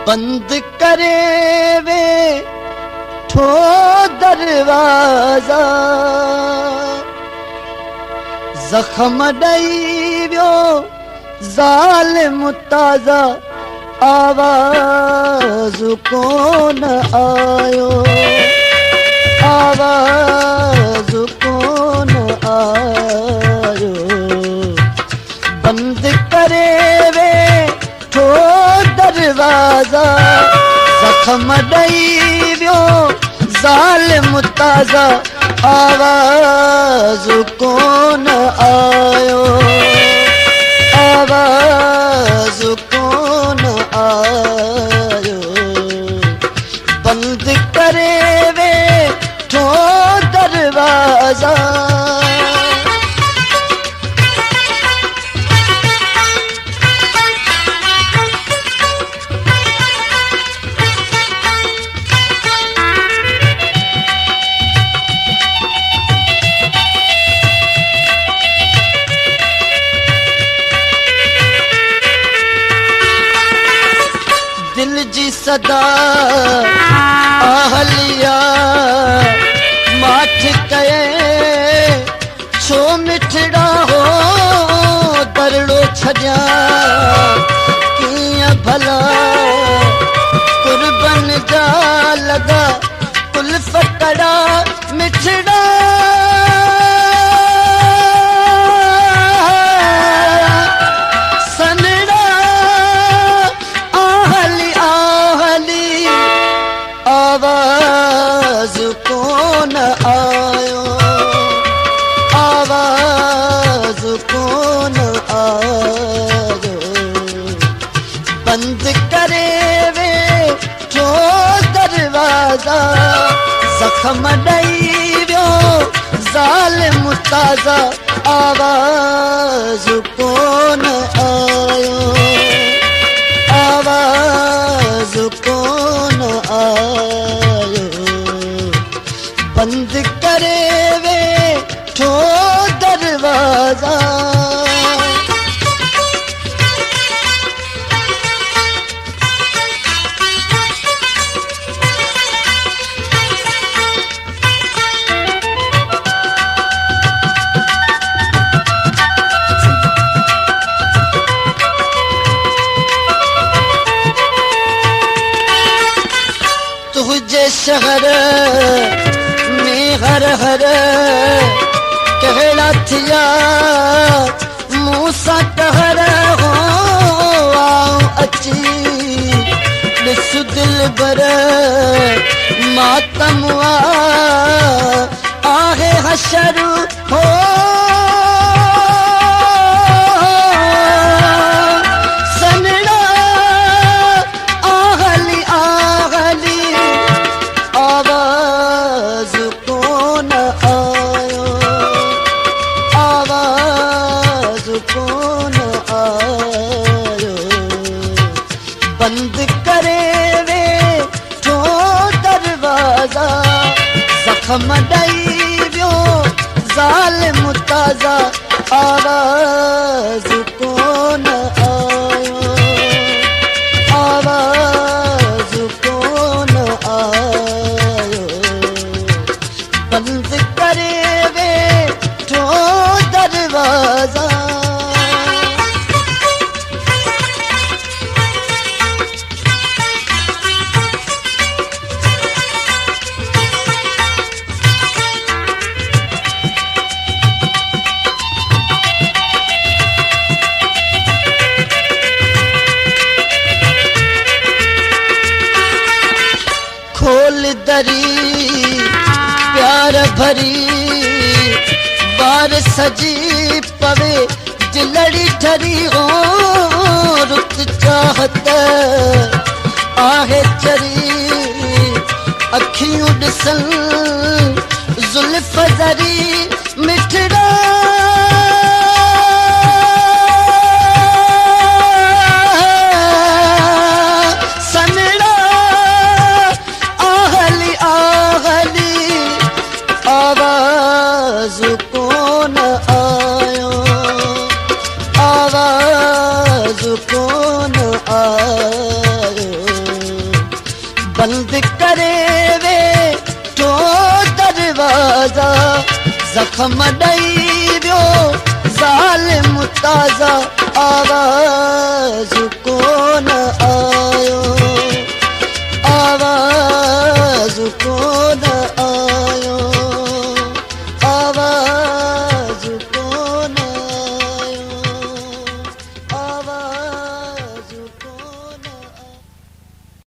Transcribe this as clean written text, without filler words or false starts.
बंद करे वे ठो दरवाजा जख्म ॾई वियो ज़ालिम ताज़ा आवाज़ कोन आयो आवाज़ कोन आयो बंद करे वे ठो दरवाजा जख्म ॾई वियो ज़ालिम ताज़ा आवाज़ कोन आयो आवाज़ कोन आयो बंद करे वे ठो दरवाजा दिल जी सदा आहलिया माठ कये छो मिठड़ा हो दरड़ो छॾिया कीअं भला कुर्बन जा लगा कुल्फ कड़ा मिठड़ा आवाज़ कोन आयो आवाज़ कोन आयो बंद करे वे ठो दरवाजा जख्म ॾई वियो ज़ालिम ताज़ा आवाज़ कोन आयो आवाज़ कोन आयो बंद करे वे ठो दरवाजा तुझे शहर में हर हर कहड़ा थिया मूसा कहर हो आओ अची ॾिस दिल बर मातम आहे हशर हो आवाज़ कोन आयो आवाज़ कोन आयो बंद करे वे ठो दरवाजा जख्म ॾई वियो ज़ालिम ताज़ा आवाज़ कोन आयो आवाज़ कोन आयो बंद करे वे ठो दरवाजा खोल दरी प्यार भरी बार सजी पवे दिलड़ी ठरी हो रुत चाहत आहे चरी अखियूं ॾिसन ज़ुल्फ़ ज़री मिठड़ा आवाज़ कोन आयो आवाज़ कोन आयो ताज़ा ज़ख़्म ॾेई वियो ज़ालिम ताज़ा आवाज़